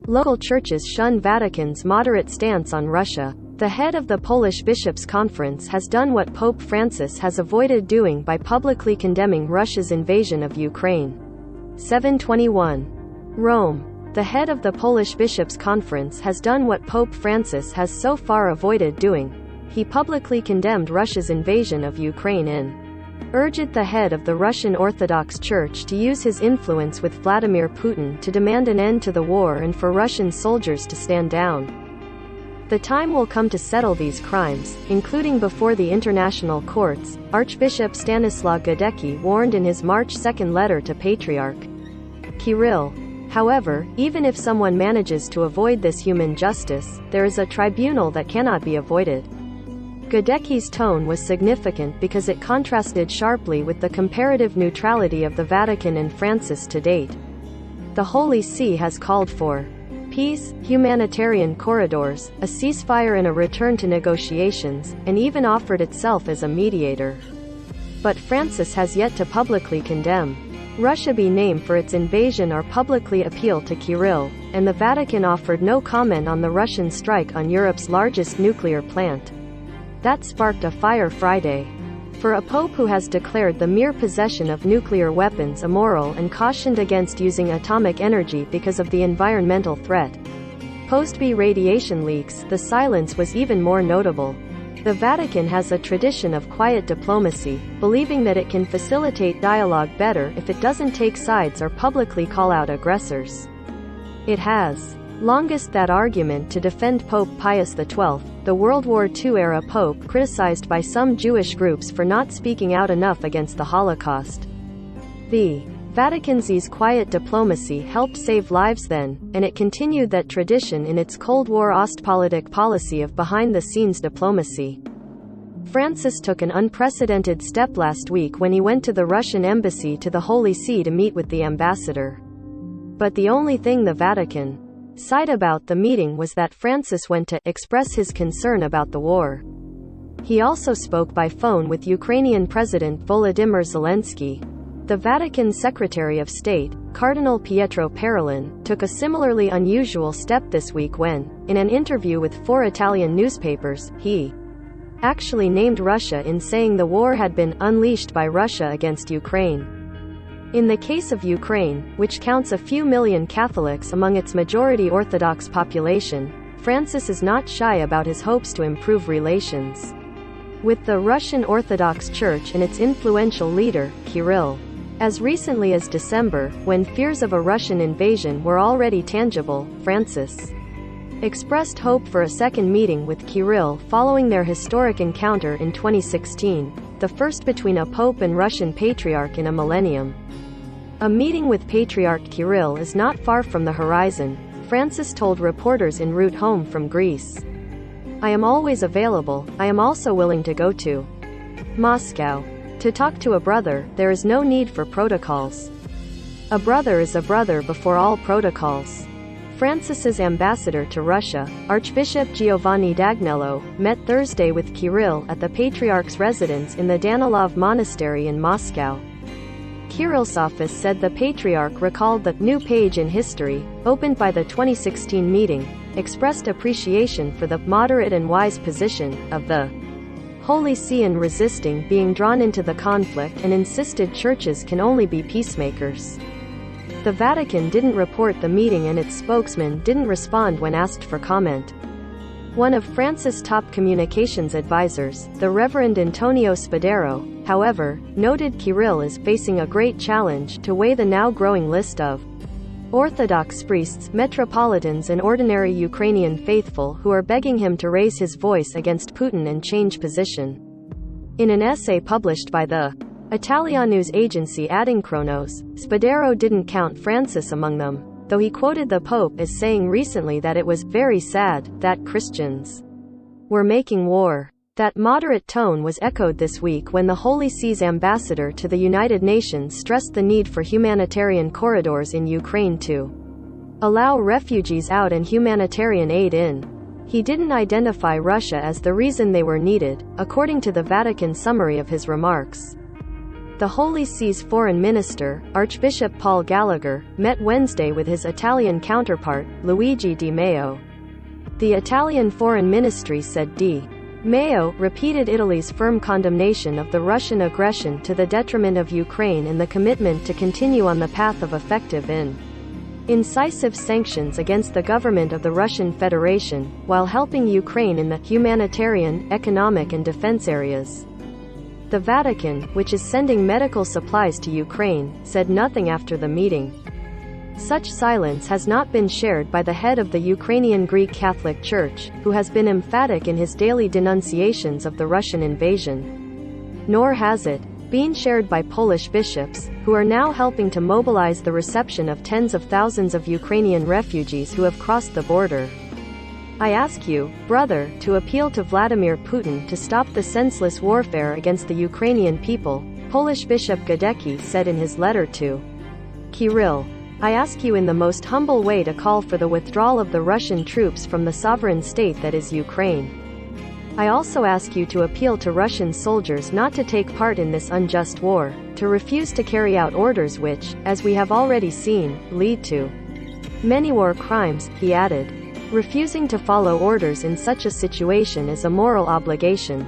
Local churches shun Vatican's moderate stance on Russia. The head of the Polish Bishops' Conference has done what Pope Francis has avoided doing by publicly condemning Russia's invasion of Ukraine. 721. Rome. The head of the Polish Bishops' Conference has done what Pope Francis has so far avoided doing. He publicly condemned Russia's invasion of Ukraine and urged the head of the Russian Orthodox Church to use his influence with Vladimir Putin to demand an end to the war and for Russian soldiers to stand down. The time will come to settle these crimes, including before the international courts, Archbishop Stanislaw Godecki warned in his March 2 letter to Patriarch Kirill. However, even if someone manages to avoid this human justice, there is a tribunal that cannot be avoided. Godecki's tone was significant because it contrasted sharply with the comparative neutrality of the Vatican and Francis to date. The Holy See has called for peace, humanitarian corridors, a ceasefire and a return to negotiations, and even offered itself as a mediator. But Francis has yet to publicly condemn Russia be named for its invasion or publicly appeal to Kirill, and the Vatican offered no comment on the Russian strike on Europe's largest nuclear plant. That sparked a fire Friday. For a pope who has declared the mere possession of nuclear weapons immoral and cautioned against using atomic energy because of the environmental threat. Post-B radiation leaks, the silence was even more notable. The Vatican has a tradition of quiet diplomacy, believing that it can facilitate dialogue better if it doesn't take sides or publicly call out aggressors. It has longest that argument to defend Pope Pius XII, the World War II-era pope criticized by some Jewish groups for not speaking out enough against the Holocaust. The Vatican's quiet diplomacy helped save lives then, and it continued that tradition in its Cold War Ostpolitik policy of behind-the-scenes diplomacy. Francis took an unprecedented step last week when he went to the Russian embassy to the Holy See to meet with the ambassador. But the only thing the Vatican said about the meeting was that Francis went to express his concern about the war. He also spoke by phone with Ukrainian President Volodymyr Zelensky. The Vatican Secretary of State, Cardinal Pietro Parolin, took a similarly unusual step this week when, in an interview with 4 Italian newspapers, he actually named Russia in saying the war had been unleashed by Russia against Ukraine. In the case of Ukraine, which counts a few million Catholics among its majority Orthodox population, Francis is not shy about his hopes to improve relations with the Russian Orthodox Church and its influential leader, Kirill. As recently as December, when fears of a Russian invasion were already tangible, Francis expressed hope for a second meeting with Kirill following their historic encounter in 2016, the first between a pope and Russian patriarch in a millennium. A meeting with Patriarch Kirill is not far from the horizon, Francis told reporters en route home from Greece. I am always available. I am also willing to go to Moscow. To talk to a brother, there is no need for protocols. A brother is a brother before all protocols. Francis's ambassador to Russia, Archbishop Giovanni Dagnello, met Thursday with Kirill at the Patriarch's residence in the Danilov Monastery in Moscow. Kirill's office said the Patriarch recalled the new page in history, opened by the 2016 meeting, expressed appreciation for the moderate and wise position of the Holy See in resisting being drawn into the conflict and insisted churches can only be peacemakers. The Vatican didn't report the meeting and its spokesman didn't respond when asked for comment. One of Francis' top communications advisors, the Reverend Antonio Spadaro, however, noted Kirill is facing a great challenge to weigh the now growing list of Orthodox priests, metropolitans and ordinary Ukrainian faithful who are begging him to raise his voice against Putin and change position. In an essay published by the Italian news agency Adinkronos, Spadaro didn't count Francis among them, though he quoted the Pope as saying recently that it was very sad that Christians were making war. That moderate tone was echoed this week when the Holy See's ambassador to the United Nations stressed the need for humanitarian corridors in Ukraine to allow refugees out and humanitarian aid in. He didn't identify Russia as the reason they were needed, according to the Vatican summary of his remarks. The Holy See's Foreign Minister, Archbishop Paul Gallagher, met Wednesday with his Italian counterpart, Luigi Di Maio. The Italian Foreign Ministry said Di Maio repeated Italy's firm condemnation of the Russian aggression to the detriment of Ukraine and the commitment to continue on the path of effective and incisive sanctions against the government of the Russian Federation, while helping Ukraine in the humanitarian, economic and defense areas. The Vatican, which is sending medical supplies to Ukraine, said nothing after the meeting. Such silence has not been shared by the head of the Ukrainian Greek Catholic Church, who has been emphatic in his daily denunciations of the Russian invasion. Nor has it been shared by Polish bishops, who are now helping to mobilize the reception of tens of thousands of Ukrainian refugees who have crossed the border. I ask you, brother, to appeal to Vladimir Putin to stop the senseless warfare against the Ukrainian people, Polish Bishop Gadecki said in his letter to Kirill. I ask you in the most humble way to call for the withdrawal of the Russian troops from the sovereign state that is Ukraine. I also ask you to appeal to Russian soldiers not to take part in this unjust war, to refuse to carry out orders which, as we have already seen, lead to many war crimes, he added. Refusing to follow orders in such a situation is a moral obligation.